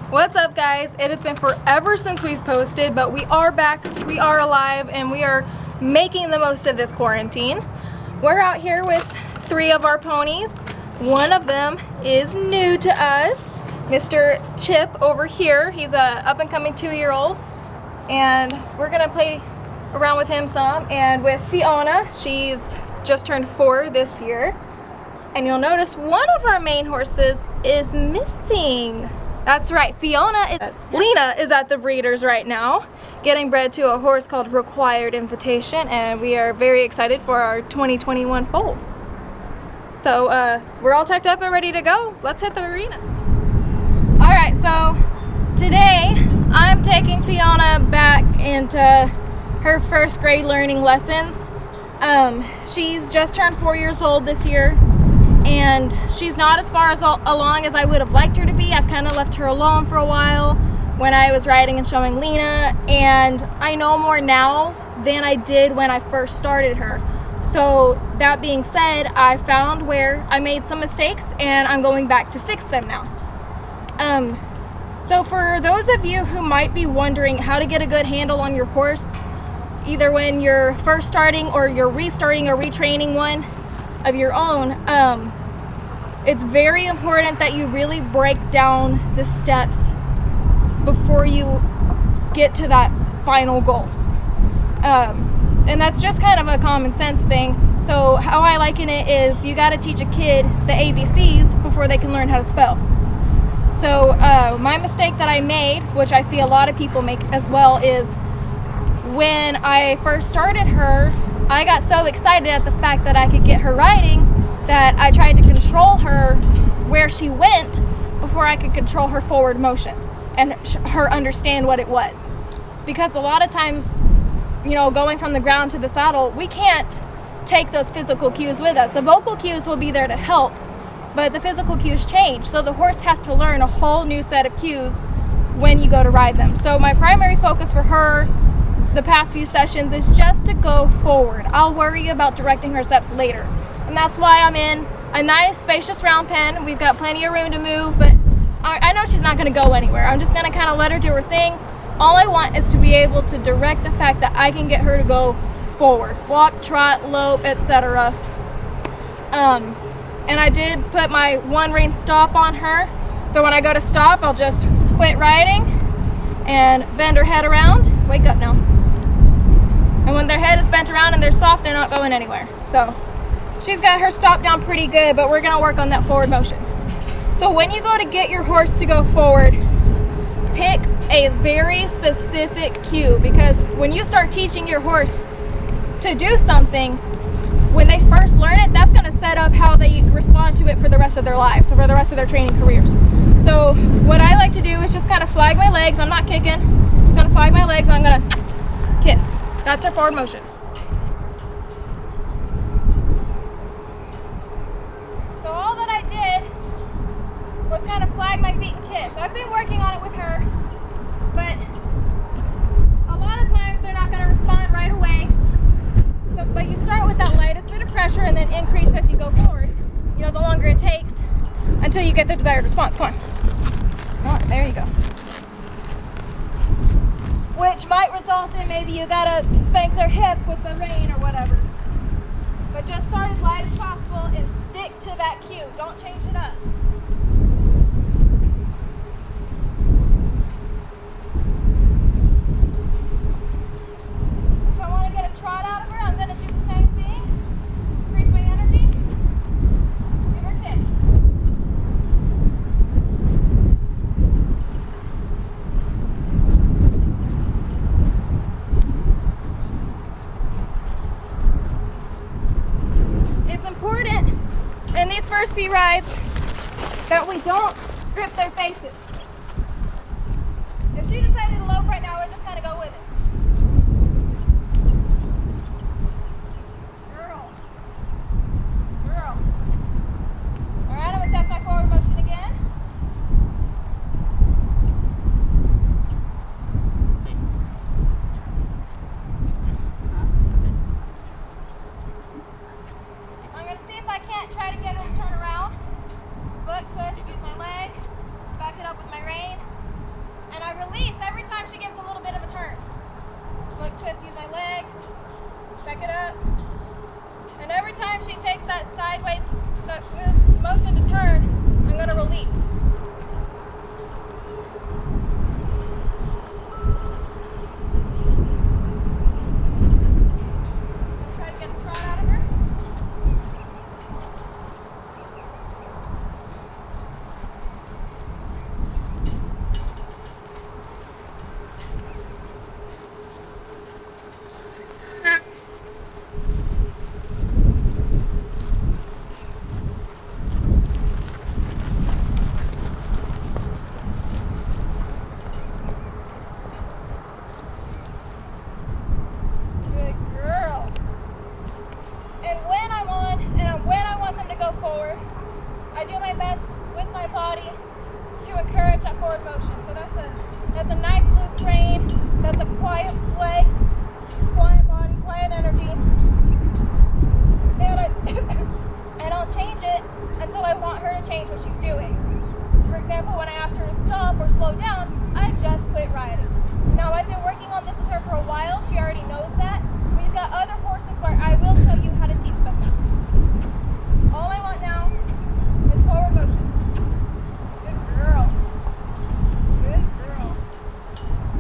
What's up, guys? It has been forever since we've posted, but we are back, we are alive, and we are making the most of this quarantine. We're out here with 3 of our ponies. One of them is new to us, Mr. Chip over here. He's a up-and-coming 2-year-old, and we're gonna play around with him some. And with Fiona, she's just turned 4 this year. And you'll notice one of our main horses is missing. That's right, Lena is at the breeders right now, getting bred to a horse called Required Invitation, and we are very excited for our 2021 foal. So we're all tucked up and ready to go. Let's hit the arena. All right, so today I'm taking Fiona back into her first grade learning lessons. She's just turned 4 years old this year, and she's not as far along as I would have liked her to be. I've kind of left her alone for a while when I was riding and showing Lena, and I know more now than I did when I first started her. So that being said, I found where I made some mistakes, and I'm going back to fix them now. So for those of you who might be wondering how to get a good handle on your horse, either when you're first starting or you're restarting or retraining one of your own, it's very important that you really break down the steps before you get to that final goal. And that's just kind of a common sense thing. So how I liken it is you got to teach a kid the ABCs before they can learn how to spell. So my mistake that I made, which I see a lot of people make as well, is when I first started her, I got so excited at the fact that I could get her riding that I tried to control her where she went before I could control her forward motion and her understand what it was. Because a lot of times, you know, going from the ground to the saddle, we can't take those physical cues with us. The vocal cues will be there to help, but the physical cues change. So the horse has to learn a whole new set of cues when you go to ride them. So my primary focus for her the past few sessions is just to go forward. I'll worry about directing her steps later. And that's why I'm in a nice spacious round pen. We've got plenty of room to move, but I know she's not gonna go anywhere. I'm just gonna kind of let her do her thing. All I want is to be able to direct the fact that I can get her to go forward. Walk, trot, lope, etc. And I did put my 1 rein stop on her. So when I go to stop, I'll just quit riding and bend her head around. Wake up now. And when their head is bent around and they're soft, they're not going anywhere. So she's got her stop down pretty good, but we're gonna work on that forward motion. So when you go to get your horse to go forward, pick a very specific cue, because when you start teaching your horse to do something, when they first learn it, that's gonna set up how they respond to it for the rest of their lives, or for the rest of their training careers. So what I like to do is just kind of flag my legs. I'm not kicking, I'm just gonna flag my legs and I'm gonna kiss. That's our forward motion. So all that I did was kind of flag my feet and kiss. I've been working on it with her, but a lot of times they're not gonna respond right away. So, but you start with that lightest bit of pressure and then increase as you go forward. You know, the longer it takes until you get the desired response. Come on. Come on, there you go. Which might result in maybe you gotta spank their hip with the rein or whatever. But just start as light as possible and stick to that cue. Don't change it up. If I want to get a trot out of her, I'm gonna do the same thing. Increase my energy. Give her kick. In these first few rides that we don't grip their faces. If she decided to lope right now, we're just gonna go with it. Girl. Girl. Alright, I'm gonna test my forward motion again. I'm gonna see if I can't try them turn around, foot twist, use my leg, back it up with my rein, and I release every time she gives a little bit of a turn. Foot twist, use my leg, back it up, and every time she takes that sideways, that motion to turn, I'm going to release. Try to get a trot out of her. I do my best with my body to encourage that forward motion. So that's a nice loose rein. That's a quiet legs, quiet body, quiet energy. And I'll change it until I want her to change what she's doing. For example, when I asked her to stop or slow down, I just quit riding. Now I've been working on this with her for a while. She already knows that. We've got other horses where I will show you how to teach them that. All I want now is forward motion. Good girl. Good girl.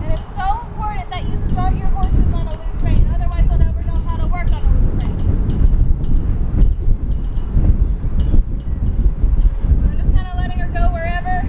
And it's so important that you start your horses on a loose rein. Otherwise, they'll never know how to work on a loose rein. I'm just kind of letting her go wherever.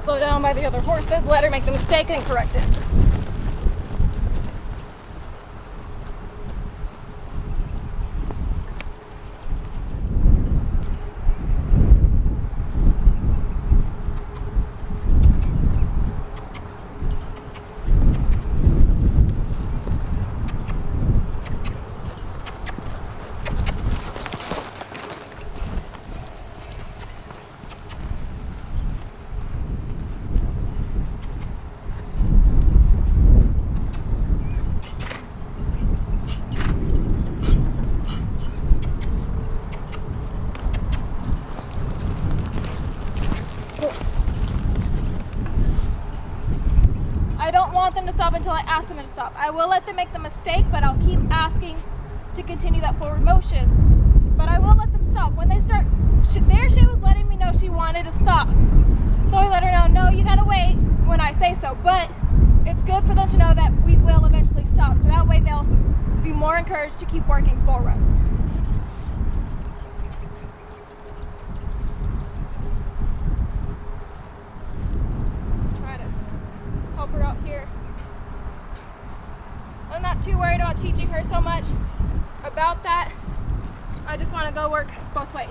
Slow down by the other horses, let her make the mistake and correct it. I don't want them to stop until I ask them to stop. I will let them make the mistake, but I'll keep asking to continue that forward motion. But I will let them stop. When they start, there she was letting me know she wanted to stop. So I let her know, no, you gotta wait when I say so. But it's good for them to know that we will eventually stop. That way they'll be more encouraged to keep working for us. Her out here. I'm not too worried about teaching her so much about that. I just want to go work both ways.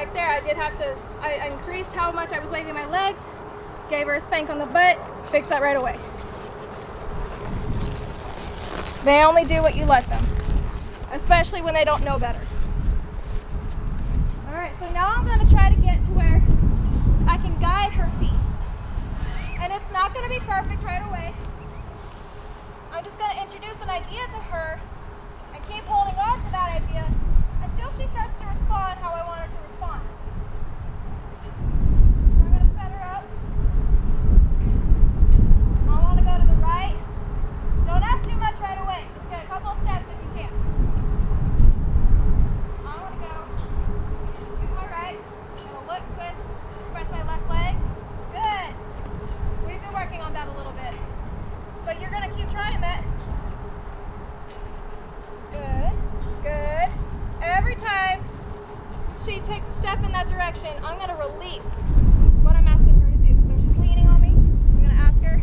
Like there, I increased how much I was waving my legs, gave her a spank on the butt, fixed that right away. They only do what you let them, especially when they don't know better. All right, so now I'm gonna try to get to where I can guide her feet. And it's not gonna be perfect right away. I'm just gonna introduce an idea to her and keep holding on to that idea until she starts to respond how I want her to respond. So I'm gonna set her up. I wanna go to the right. Don't ask too much right away. Just get a couple of steps if you can. I want to go to my right. I'm going to look, twist, press my left leg. Good. We've been working on that a little bit. But you're going to keep trying that. Good. Good. Every time she takes a step in that direction, I'm going to release what I'm asking her to do. So she's leaning on me. I'm going to ask her.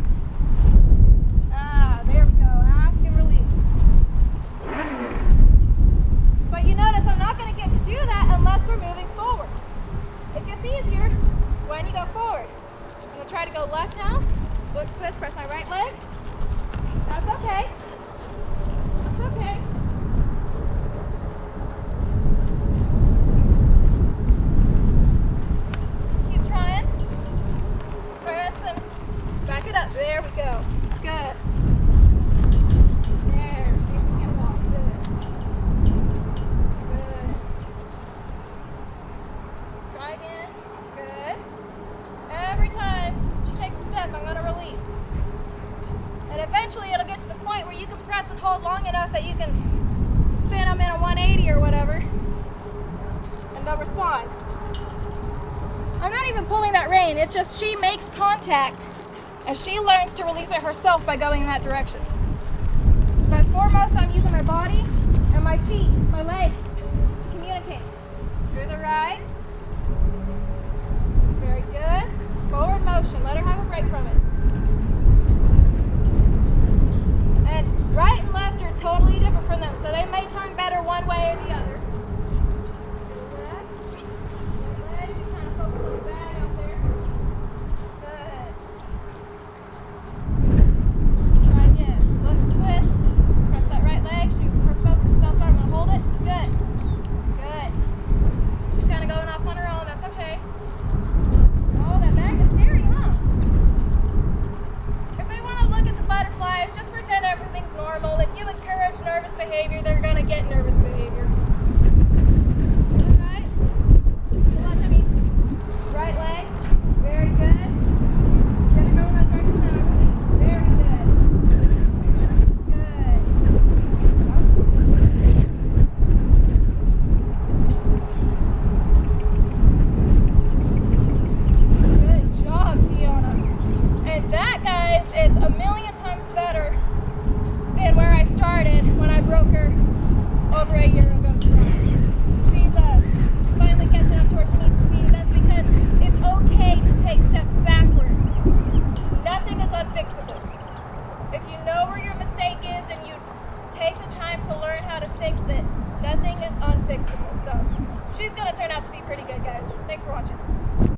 There we go. Ask and release. But you notice I'm not going to get to do that unless we're moving forward. It gets easier when you go forward. I'm going to try to go left now. Look, twist, press my right leg. That's okay. That's okay. Keep trying. Press and back it up. There we go. Good. There. See if we can walk. Good. Good. Try again. Good. Every time she takes a step, I'm going to release. And eventually it'll get to the point where you can press and hold long enough that you can spin them in a 180 or whatever. And they'll respond. I'm not even pulling that rein. It's just she makes contact as she learns to release it herself by going in that direction. But foremost, I'm using my body and my feet, my legs, to communicate. Through the right. Very good. Forward motion. Let her have a break from it. And right and left are totally different from them, so they may turn better one way or the other. Behavior, they're gonna get nervous behavior. Right? Right leg. Very good. You're gonna go in that direction and release. Very good. Good. Good job, Fiona. And that, guys, is a million times better than where I started when I broke her over a year ago. She's finally catching up to where she needs to be. That's because it's okay to take steps backwards. Nothing is unfixable. If you know where your mistake is and you take the time to learn how to fix it, nothing is unfixable. So she's going to turn out to be pretty good, guys. Thanks for watching.